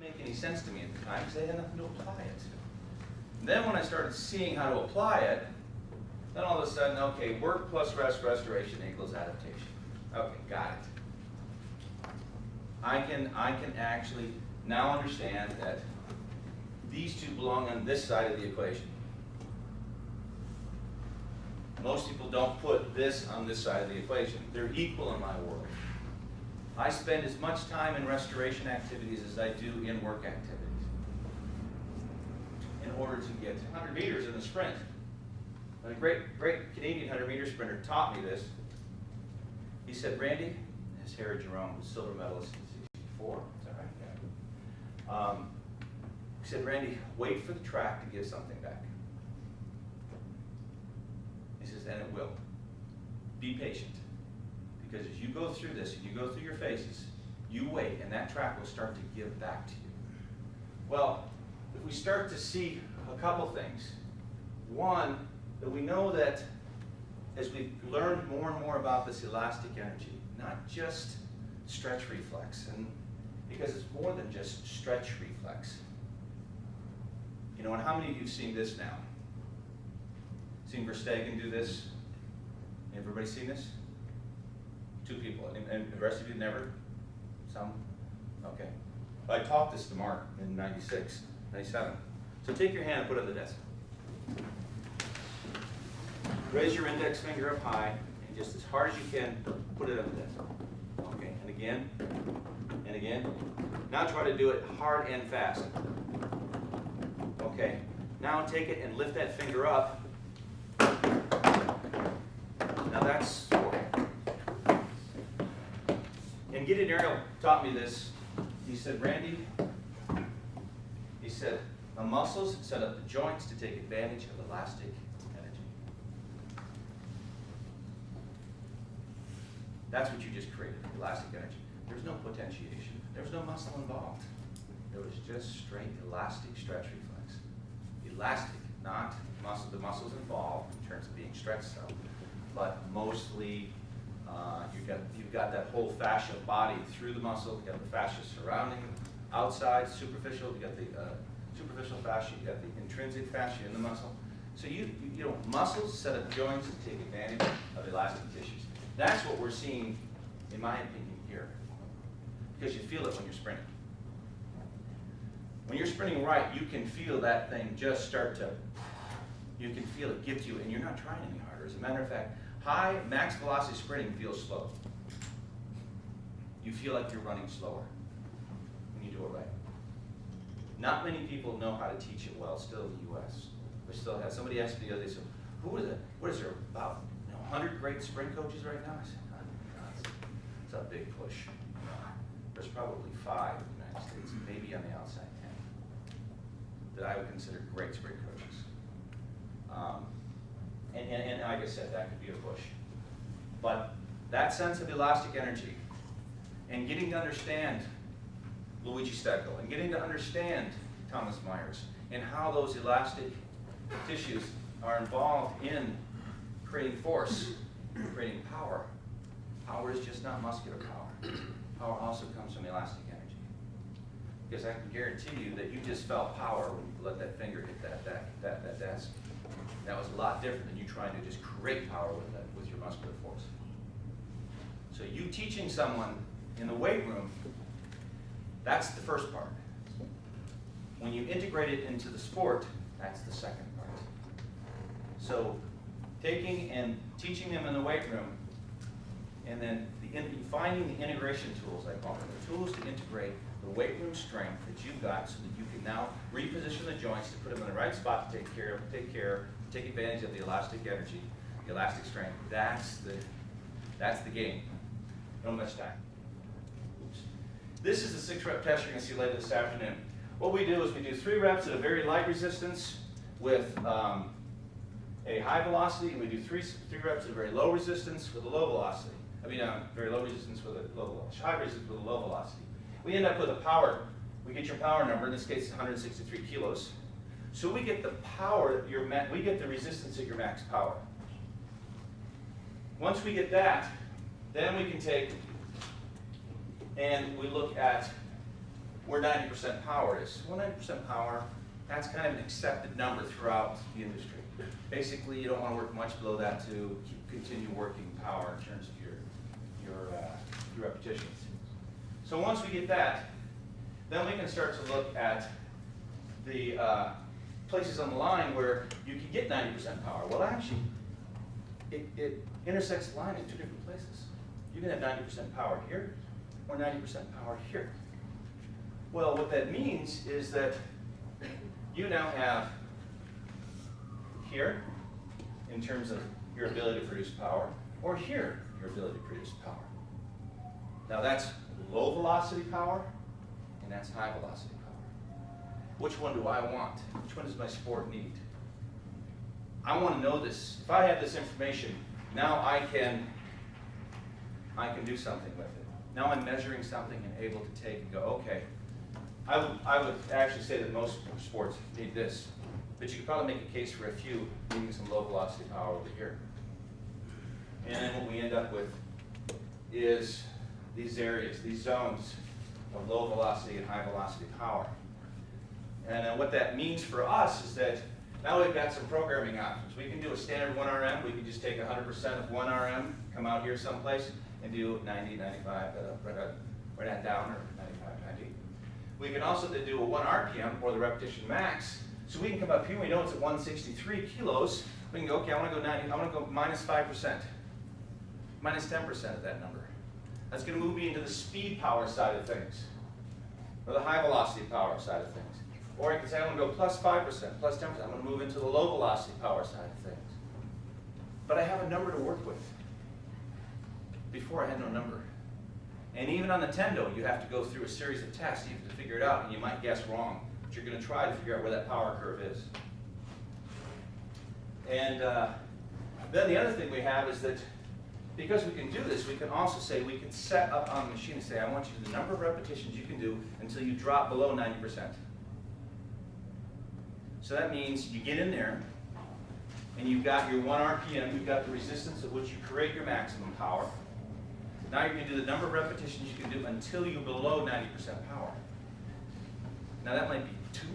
make any sense to me at the time because I had nothing to apply it to. And then when I started seeing how to apply it, then all of a sudden, okay, work plus restoration equals adaptation. Okay, got it. I can actually now understand that these two belong on this side of the equation. Most people don't put this on this side of the equation. They're equal in my world. I spend as much time in restoration activities as I do in work activities in order to get 100 meters in the sprint. And a great Canadian 100-meter sprinter taught me this. He said, Randy, his Harry Jerome was silver medalist in '64, is that right? Yeah. He said, Randy, wait for the track to give something back. He says, and it will. Be patient. Because as you go through this, and you go through your phases, you wait, and that track will start to give back to you. Well, if we start to see a couple things. One, that we know that as we've learned more and more about this elastic energy, not just stretch reflex, and because it's more than just stretch reflex. You know, and how many of you have seen this now? Seen Verstegen do this? Everybody seen this? 2 people, and the rest of you never? Some? Okay. I taught this to Mark in '96, '97. So take your hand and put it on the desk. Raise your index finger up high, and just as hard as you can, put it on the desk. Okay, and again, and again. Now try to do it hard and fast. Okay, now take it and lift that finger up. Now that's 4. And Gideon Ariel taught me this. He said, Randy, he said, the muscles set up the joints to take advantage of elastic energy. That's what you just created, elastic energy. There's no potentiation. There was no muscle involved. There was just straight elastic stretch reflex. Elastic, not muscle. The muscles involved in terms of being stretched out, but mostly you've got that whole fascia body through the muscle. You got the fascia surrounding, outside, superficial. You got the superficial fascia. You got the intrinsic fascia in the muscle. So you know, muscles set up joints to take advantage of elastic tissues. That's what we're seeing, in my opinion, here, because you feel it when you're sprinting. When you're sprinting right, you can feel that thing just start to. You can feel it give to you, and you're not trying any harder. As a matter of fact, high max velocity sprinting feels slow. You feel like you're running slower when you do it right. Not many people know how to teach it well still in the U.S. We still have, somebody asked me the other day, so what is there, about 100 great sprint coaches right now? I said, oh, it's a big push. There's probably 5 in the United States, maybe on the outside 10, that I would consider great sprint coaches. And like I said, that could be a push. But that sense of elastic energy and getting to understand Luigi Steckel and getting to understand Thomas Myers and how those elastic tissues are involved in creating force, creating power. Power is just not muscular power. Power also comes from elastic energy. Because I can guarantee you that you just felt power when you let that finger hit that desk. That was a lot different than you trying to just create power with your muscular force. So you teaching someone in the weight room, that's the first part. When you integrate it into the sport, that's the second part. So taking and teaching them in the weight room, and then finding the integration tools, I call them, the tools to integrate the weight room strength that you've got so that you can now reposition the joints to put them in the right spot to take advantage of the elastic energy, the elastic strength. That's the game. Don't miss time. Oops. This is the 6-rep test you're going to see later this afternoon. What we do is we do 3 reps at a very light resistance with a high velocity, and we do 3 reps at a very low resistance with a low velocity. Very low resistance with a low velocity, high resistance with a low velocity. We end up with a power. We get your power number. In this case, it's 163 kilos. So we get the power that we get the resistance at your max power. Once we get that, then we can take and we look at where 90% power is. Well, 90% power, that's kind of an accepted number throughout the industry. Basically, you don't want to work much below that to continue working power in terms of your repetitions. So once we get that, then we can start to look at the places on the line where you can get 90% power. Well, actually, it intersects the line in two different places. You can have 90% power here or 90% power here. Well, what that means is that you now have here, in terms of your ability to produce power, or here, your ability to produce power. Now that's low velocity power, and that's high velocity power. Which one do I want? Which one does my sport need? I want to know this. If I have this information, now I can do something with it. Now I'm measuring something and able to take and go, okay, I would actually say that most sports need this, but you could probably make a case for a few needing some low velocity power over here. And then what we end up with is these areas, these zones of low velocity and high velocity power. And then what that means for us is that now we've got some programming options. We can do a standard 1 RM. We can just take 100% of 1 RM, come out here someplace, and do 90, 95, right at down, or 95, 90. We can also then do a 1 RPM, or the repetition max. So we can come up here, we know it's at 163 kilos. We can go, okay, I want to go 90, I want to go minus 5%, minus 10% of that number. That's going to move me into the speed power side of things, or the high velocity power side of things. Or I can say I want to go plus 5%, plus 10%. I'm going to move into the low velocity power side of things. But I have a number to work with. Before I had no number. And even on the Tendo, you have to go through a series of tests even to figure it out, and you might guess wrong. But you're going to try to figure out where that power curve is. And then the other thing we have is that because we can do this, we can also say, we can set up on the machine and say, I want you to the number of repetitions you can do until you drop below 90%. So that means you get in there, and you've got your 1 RPM, you've got the resistance at which you create your maximum power. Now you're going to do the number of repetitions you can do until you're below 90% power. Now that might be 2,